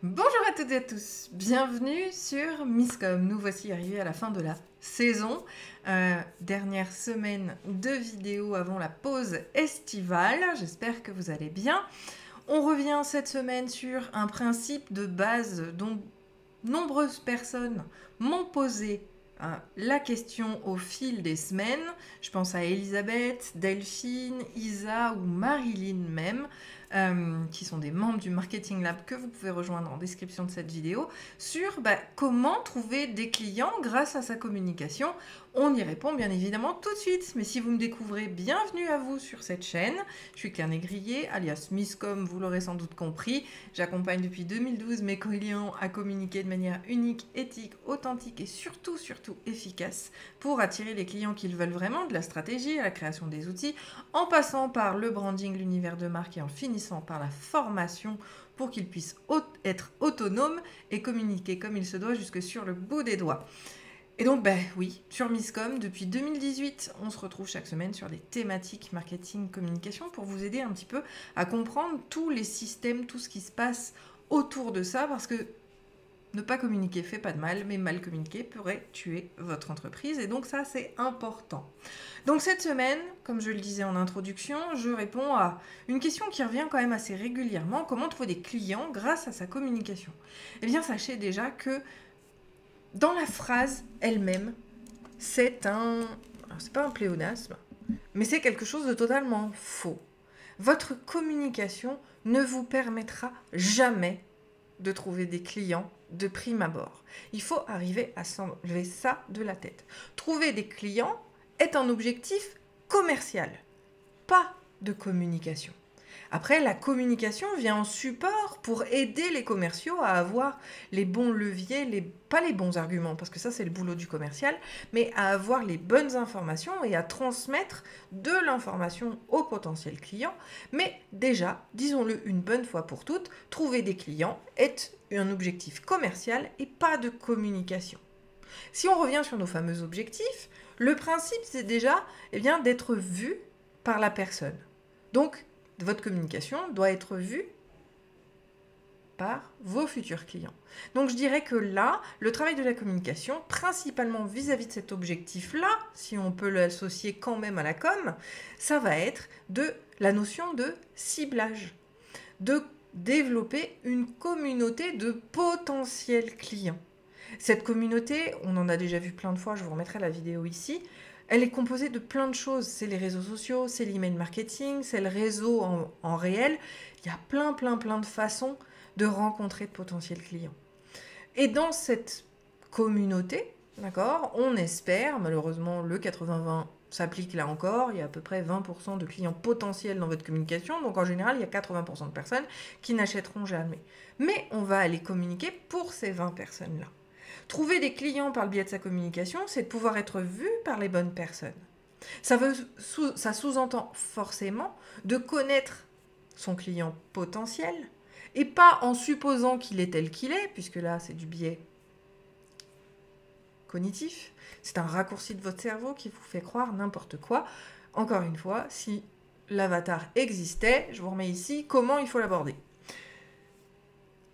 Bonjour à toutes et à tous, bienvenue sur Misscom. Nous voici arrivés à la fin de la saison. Dernière semaine de vidéos avant la pause estivale. J'espère que vous allez bien. On revient cette semaine sur un principe de base dont nombreuses personnes m'ont posé la question au fil des semaines. Je pense à Elisabeth, Delphine, Isa ou Marilyn même, qui sont des membres du Marketing Lab que vous pouvez rejoindre en description de cette vidéo, sur comment trouver des clients grâce à sa communication. On y répond bien évidemment tout de suite, mais si vous me découvrez, bienvenue à vous sur cette chaîne. Je suis Claire Négrier, alias Misscom, vous l'aurez sans doute compris. J'accompagne depuis 2012 mes clients à communiquer de manière unique, éthique, authentique et surtout efficace pour attirer les clients qu'ils veulent vraiment, de la stratégie à la création des outils, en passant par le branding, l'univers de marque et en finissant par la formation pour qu'ils puissent être autonomes et communiquer comme il se doit jusque sur le bout des doigts. Et donc, oui, sur Misscom, depuis 2018, on se retrouve chaque semaine sur des thématiques marketing, communication pour vous aider un petit peu à comprendre tous les systèmes, tout ce qui se passe autour de ça, parce que ne pas communiquer fait pas de mal, mais mal communiquer pourrait tuer votre entreprise, et donc ça, c'est important. Donc cette semaine, comme je le disais en introduction, je réponds à une question qui revient quand même assez régulièrement: comment trouver des clients grâce à sa communication? Eh bien, sachez déjà que dans la phrase elle-même, c'est pas un pléonasme, mais c'est quelque chose de totalement faux. Votre communication ne vous permettra jamais de trouver des clients de prime abord. Il faut arriver à s'enlever ça de la tête. Trouver des clients est un objectif commercial, pas de communication. Après, la communication vient en support pour aider les commerciaux à avoir les bons leviers, pas les bons arguments, parce que ça c'est le boulot du commercial, mais à avoir les bonnes informations et à transmettre de l'information aux potentiels clients. Mais déjà, disons-le une bonne fois pour toutes, trouver des clients est un objectif commercial et pas de communication. Si on revient sur nos fameux objectifs, le principe c'est déjà d'être vu par la personne. Donc, votre communication doit être vue par vos futurs clients. Donc je dirais que là, le travail de la communication, principalement vis-à-vis de cet objectif-là, si on peut l'associer quand même à la com, ça va être de la notion de ciblage, de développer une communauté de potentiels clients. Cette communauté, on en a déjà vu plein de fois, je vous remettrai la vidéo ici, elle est composée de plein de choses. C'est les réseaux sociaux, c'est l'email marketing, c'est le réseau en réel. Il y a plein de façons de rencontrer de potentiels clients. Et dans cette communauté, d'accord, on espère, malheureusement le 80-20 s'applique là encore, il y a à peu près 20% de clients potentiels dans votre communication, donc en général il y a 80% de personnes qui n'achèteront jamais. Mais on va aller communiquer pour ces 20 personnes-là. Trouver des clients par le biais de sa communication, c'est de pouvoir être vu par les bonnes personnes. Ça sous-entend forcément de connaître son client potentiel, et pas en supposant qu'il est tel qu'il est, puisque là c'est du biais cognitif, c'est un raccourci de votre cerveau qui vous fait croire n'importe quoi. Encore une fois, si l'avatar existait, je vous remets ici comment il faut l'aborder.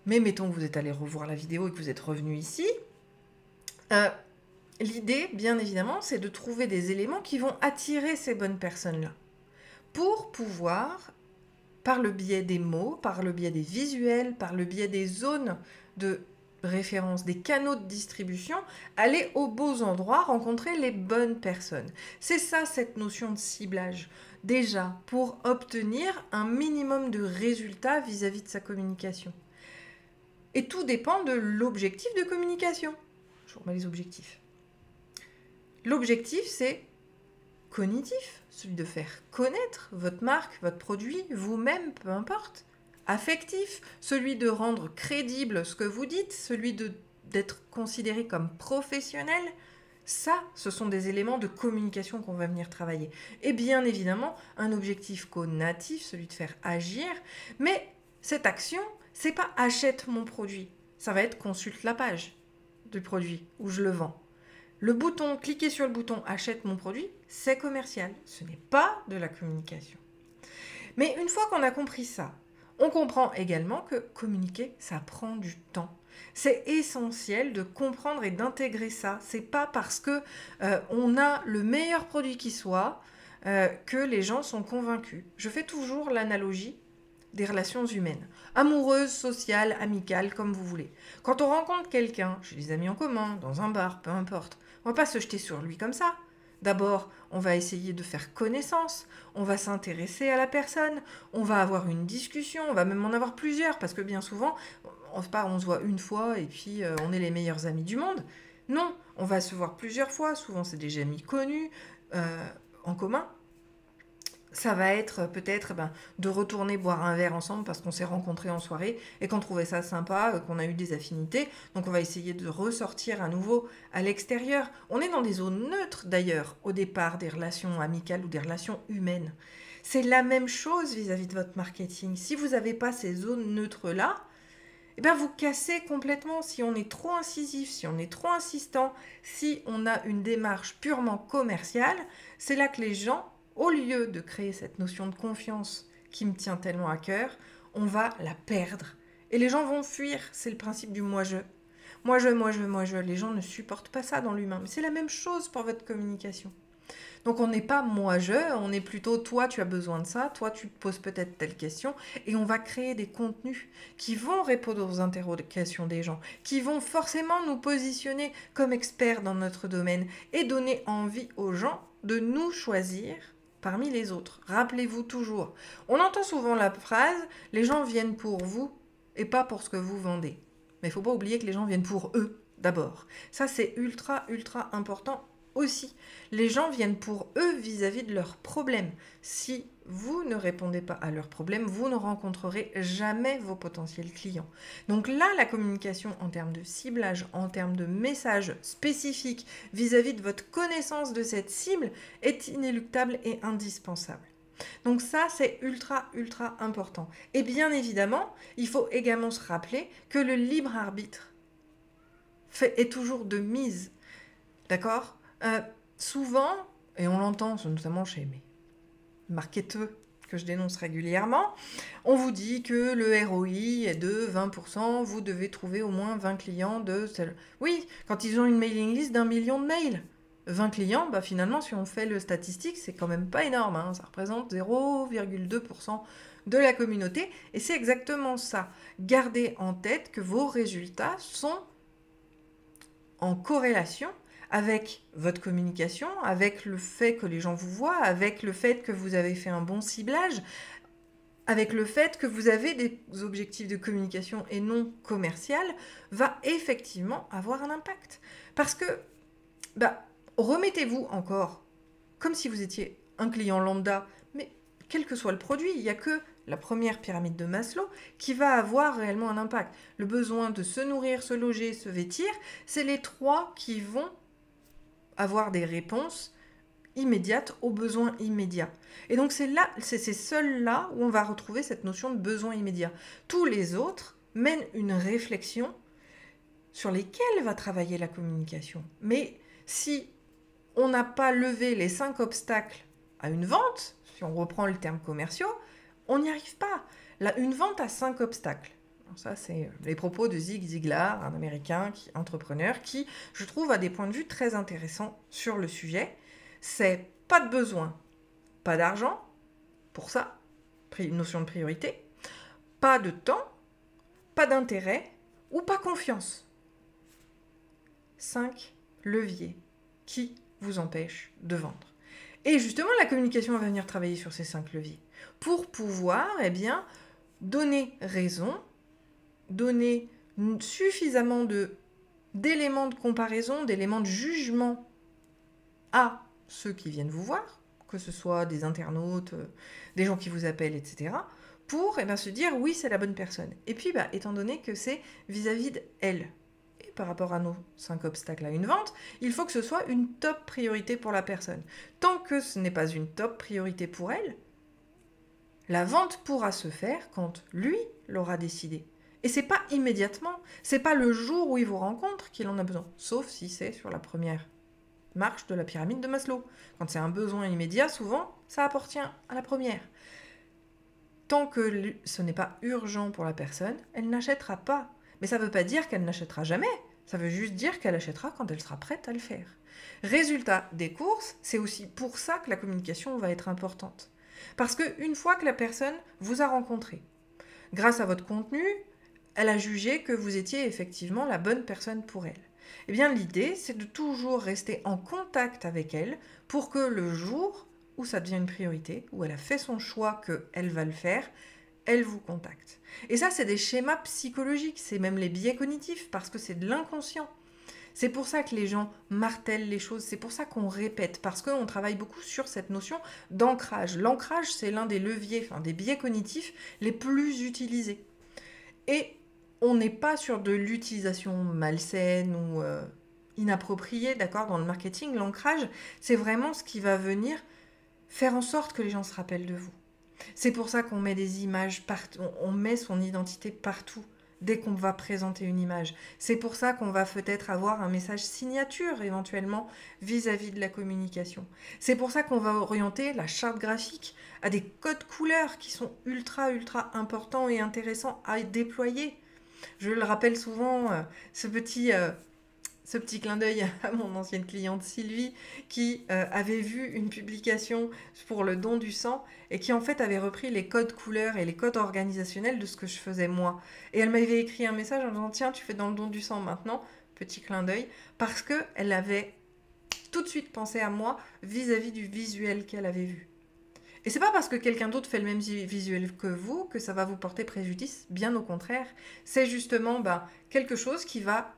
Mais mettons que vous êtes allé revoir la vidéo et que vous êtes revenu ici. L'idée, bien évidemment, c'est de trouver des éléments qui vont attirer ces bonnes personnes-là pour pouvoir, par le biais des mots, par le biais des visuels, par le biais des zones de référence, des canaux de distribution, aller aux beaux endroits, rencontrer les bonnes personnes. C'est ça, cette notion de ciblage. Déjà, pour obtenir un minimum de résultats vis-à-vis de sa communication. Et tout dépend de l'objectif de communication. Je vous remets les objectifs. L'objectif, c'est cognitif, celui de faire connaître votre marque, votre produit, vous-même, peu importe. Affectif, celui de rendre crédible ce que vous dites, celui d'être considéré comme professionnel. Ça, ce sont des éléments de communication qu'on va venir travailler. Et bien évidemment, un objectif conatif, celui de faire agir. Mais cette action, c'est pas achète mon produit. Ça va être consulte la page du produit où je le vends. Le bouton, cliquez sur le bouton achète mon produit, c'est commercial. Ce n'est pas de la communication. Mais une fois qu'on a compris ça, On comprend également que communiquer, ça prend du temps. C'est essentiel de comprendre et d'intégrer ça. C'est pas parce que on a le meilleur produit qui soit que les gens sont convaincus. Je fais toujours l'analogie des relations humaines, amoureuses, sociales, amicales, comme vous voulez. Quand on rencontre quelqu'un, chez des amis en commun, dans un bar, peu importe, on va pas se jeter sur lui comme ça. D'abord, on va essayer de faire connaissance, on va s'intéresser à la personne, on va avoir une discussion, on va même en avoir plusieurs, parce que bien souvent, on se voit une fois et puis on est les meilleurs amis du monde. Non, on va se voir plusieurs fois, souvent c'est des amis connus, en commun. Ça va être peut-être de retourner boire un verre ensemble parce qu'on s'est rencontrés en soirée et qu'on trouvait ça sympa, qu'on a eu des affinités. Donc on va essayer de ressortir à nouveau à l'extérieur. On est dans des zones neutres d'ailleurs au départ des relations amicales ou des relations humaines. C'est la même chose vis-à-vis de votre marketing. Si vous n'avez pas ces zones neutres-là, vous cassez complètement. Si on est trop incisif, si on est trop insistant, si on a une démarche purement commerciale, c'est là que les gens, au lieu de créer cette notion de confiance qui me tient tellement à cœur, on va la perdre. Et les gens vont fuir. C'est le principe du moi-je. Moi-je, moi-je, moi-je. Les gens ne supportent pas ça dans l'humain. Mais c'est la même chose pour votre communication. Donc on n'est pas moi-je, on est plutôt toi tu as besoin de ça, toi tu te poses peut-être telle question, et on va créer des contenus qui vont répondre aux interrogations des gens, qui vont forcément nous positionner comme experts dans notre domaine et donner envie aux gens de nous choisir parmi les autres. Rappelez-vous toujours, on entend souvent la phrase « les gens viennent pour vous et pas pour ce que vous vendez ». Mais il ne faut pas oublier que les gens viennent pour eux d'abord. Ça c'est ultra, ultra important aussi. Les gens viennent pour eux vis-à-vis de leurs problèmes. Si vous ne répondez pas à leurs problèmes, vous ne rencontrerez jamais vos potentiels clients. Donc là, la communication en termes de ciblage, en termes de messages spécifiques vis-à-vis de votre connaissance de cette cible est inéluctable et indispensable. Donc ça, c'est ultra, ultra important. Et bien évidemment, il faut également se rappeler que le libre arbitre est toujours de mise. D'accord ? Souvent, et on l'entend notamment chez mes marketeurs que je dénonce régulièrement, on vous dit que le ROI est de 20%, vous devez trouver au moins 20 clients de... Oui, quand ils ont une mailing list d'1 million de mails. 20 clients, finalement, si on fait le statistique, c'est quand même pas énorme. Hein. Ça représente 0,2% de la communauté. Et c'est exactement ça. Gardez en tête que vos résultats sont en corrélation avec votre communication, avec le fait que les gens vous voient, avec le fait que vous avez fait un bon ciblage, avec le fait que vous avez des objectifs de communication et non commercial, va effectivement avoir un impact. Parce que, remettez-vous encore comme si vous étiez un client lambda, mais quel que soit le produit, il n'y a que la première pyramide de Maslow qui va avoir réellement un impact. Le besoin de se nourrir, se loger, se vêtir, c'est les trois qui vont avoir des réponses immédiates aux besoins immédiats. Et donc c'est seul là où on va retrouver cette notion de besoin immédiat. Tous les autres mènent une réflexion sur lesquels va travailler la communication. Mais si on n'a pas levé les 5 obstacles à une vente, si on reprend le terme commerciaux, on n'y arrive pas. Une vente a 5 obstacles. Ça, c'est les propos de Zig Ziglar, un Américain entrepreneur, qui, je trouve, a des points de vue très intéressants sur le sujet. C'est pas de besoin, pas d'argent, pour ça, notion de priorité, pas de temps, pas d'intérêt ou pas confiance. 5 leviers qui vous empêchent de vendre. Et justement, la communication va venir travailler sur ces 5 leviers pour pouvoir, donner raison, donner suffisamment d'éléments de comparaison, d'éléments de jugement à ceux qui viennent vous voir, que ce soit des internautes, des gens qui vous appellent, etc., pour se dire oui, c'est la bonne personne. Et puis, étant donné que c'est vis-à-vis d'elle, et par rapport à nos 5 obstacles à une vente, il faut que ce soit une top priorité pour la personne. Tant que ce n'est pas une top priorité pour elle, la vente pourra se faire quand lui l'aura décidé. Et c'est pas immédiatement, c'est pas le jour où il vous rencontre qu'il en a besoin, sauf si c'est sur la première marche de la pyramide de Maslow. Quand c'est un besoin immédiat, souvent, ça appartient à la première. tant que ce n'est pas urgent pour la personne, elle n'achètera pas. Mais ça ne veut pas dire qu'elle n'achètera jamais. Ça veut juste dire qu'elle achètera quand elle sera prête à le faire. Résultat des courses, c'est aussi pour ça que la communication va être importante. Parce qu'une fois que la personne vous a rencontré, grâce à votre contenu, elle a jugé que vous étiez effectivement la bonne personne pour elle. Eh bien, l'idée, c'est de toujours rester en contact avec elle pour que le jour où ça devient une priorité, où elle a fait son choix qu'elle va le faire, elle vous contacte. Et ça, c'est des schémas psychologiques, c'est même les biais cognitifs, parce que c'est de l'inconscient. C'est pour ça que les gens martèlent les choses, c'est pour ça qu'on répète, parce qu'on travaille beaucoup sur cette notion d'ancrage. L'ancrage, c'est l'un des leviers, des biais cognitifs les plus utilisés. Et on n'est pas sur de l'utilisation malsaine ou inappropriée, d'accord, dans le marketing. L'ancrage, c'est vraiment ce qui va venir faire en sorte que les gens se rappellent de vous. C'est pour ça qu'on met des images partout, on met son identité partout dès qu'on va présenter une image. C'est pour ça qu'on va peut-être avoir un message signature éventuellement vis-à-vis de la communication. C'est pour ça qu'on va orienter la charte graphique à des codes couleurs qui sont ultra importants et intéressants à déployer. Je le rappelle souvent, ce petit clin d'œil à mon ancienne cliente Sylvie qui avait vu une publication pour le don du sang et qui en fait avait repris les codes couleurs et les codes organisationnels de ce que je faisais moi. Et elle m'avait écrit un message en disant tiens, tu fais dans le don du sang maintenant, petit clin d'œil, parce qu'elle avait tout de suite pensé à moi vis-à-vis du visuel qu'elle avait vu. Et c'est pas parce que quelqu'un d'autre fait le même visuel que vous que ça va vous porter préjudice, bien au contraire. C'est justement quelque chose qui va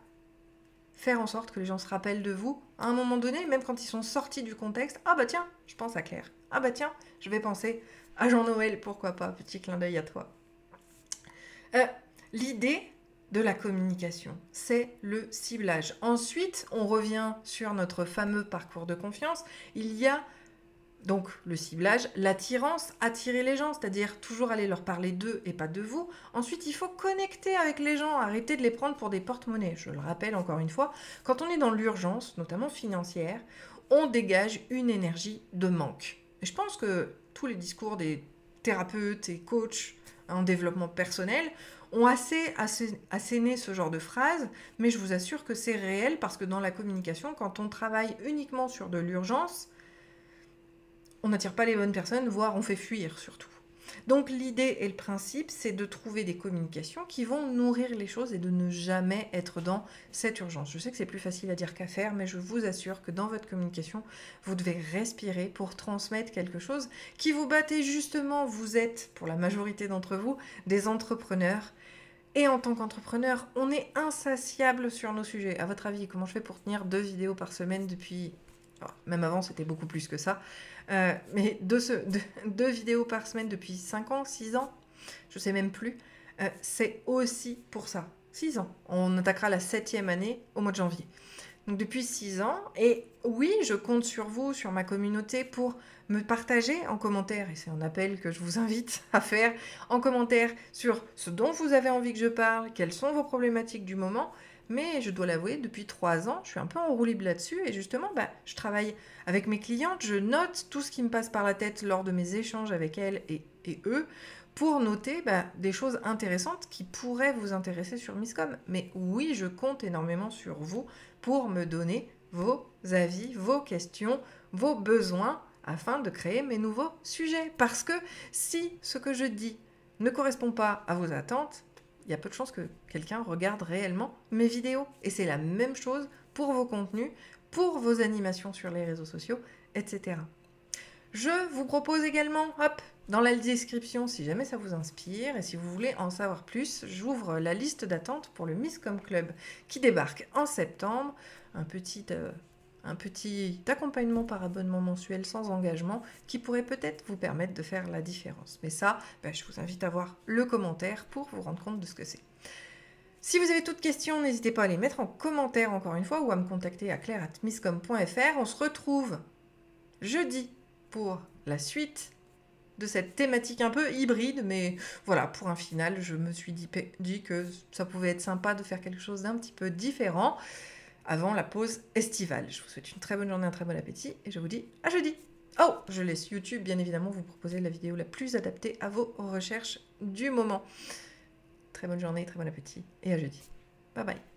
faire en sorte que les gens se rappellent de vous à un moment donné, même quand ils sont sortis du contexte. Ah bah tiens, je pense à Claire. Ah bah tiens, je vais penser à Jean-Noël, pourquoi pas, petit clin d'œil à toi. L'idée de la communication, c'est le ciblage. Ensuite, on revient sur notre fameux parcours de confiance. Il y a donc le ciblage, l'attirance, attirer les gens, c'est-à-dire toujours aller leur parler d'eux et pas de vous. Ensuite, il faut connecter avec les gens, arrêter de les prendre pour des porte-monnaies. Je le rappelle encore une fois, quand on est dans l'urgence, notamment financière, on dégage une énergie de manque. Et je pense que tous les discours des thérapeutes et coachs en développement personnel ont assez asséné ce genre de phrases, mais je vous assure que c'est réel parce que dans la communication, quand on travaille uniquement sur de l'urgence, on n'attire pas les bonnes personnes, voire on fait fuir surtout. Donc l'idée et le principe, c'est de trouver des communications qui vont nourrir les choses et de ne jamais être dans cette urgence. Je sais que c'est plus facile à dire qu'à faire, mais je vous assure que dans votre communication, vous devez respirer pour transmettre quelque chose qui vous batte. Et justement, vous êtes, pour la majorité d'entre vous, des entrepreneurs. Et en tant qu'entrepreneur, on est insatiable sur nos sujets. À votre avis, comment je fais pour tenir 2 vidéos par semaine depuis... Alors, même avant, c'était beaucoup plus que ça. Mais 2 vidéos par semaine depuis 5 ans, 6 ans, je ne sais même plus, c'est aussi pour ça. 6 ans. On attaquera la 7e année au mois de janvier. Donc depuis 6 ans. Et oui, je compte sur vous, sur ma communauté, pour me partager en commentaire, et c'est un appel que je vous invite à faire, en commentaire sur ce dont vous avez envie que je parle, quelles sont vos problématiques du moment. Mais je dois l'avouer, depuis 3 ans, je suis un peu en roue libre là-dessus et justement, je travaille avec mes clientes, je note tout ce qui me passe par la tête lors de mes échanges avec elles et eux pour noter des choses intéressantes qui pourraient vous intéresser sur Misscom. Mais oui, je compte énormément sur vous pour me donner vos avis, vos questions, vos besoins afin de créer mes nouveaux sujets. Parce que si ce que je dis ne correspond pas à vos attentes, il y a peu de chances que quelqu'un regarde réellement mes vidéos. Et c'est la même chose pour vos contenus, pour vos animations sur les réseaux sociaux, etc. Je vous propose également, dans la description, si jamais ça vous inspire et si vous voulez en savoir plus, j'ouvre la liste d'attente pour le Misscom Club qui débarque en septembre. Un petit accompagnement par abonnement mensuel sans engagement qui pourrait peut-être vous permettre de faire la différence. Mais ça, je vous invite à voir le commentaire pour vous rendre compte de ce que c'est. Si vous avez toutes questions, n'hésitez pas à les mettre en commentaire encore une fois ou à me contacter à claire@misscom.fr. On se retrouve jeudi pour la suite de cette thématique un peu hybride, mais voilà, pour un final, je me suis dit que ça pouvait être sympa de faire quelque chose d'un petit peu différent avant la pause estivale. Je vous souhaite une très bonne journée, un très bon appétit et je vous dis à jeudi. Oh, je laisse YouTube, bien évidemment, vous proposer la vidéo la plus adaptée à vos recherches du moment. Très bonne journée, très bon appétit et à jeudi. Bye bye.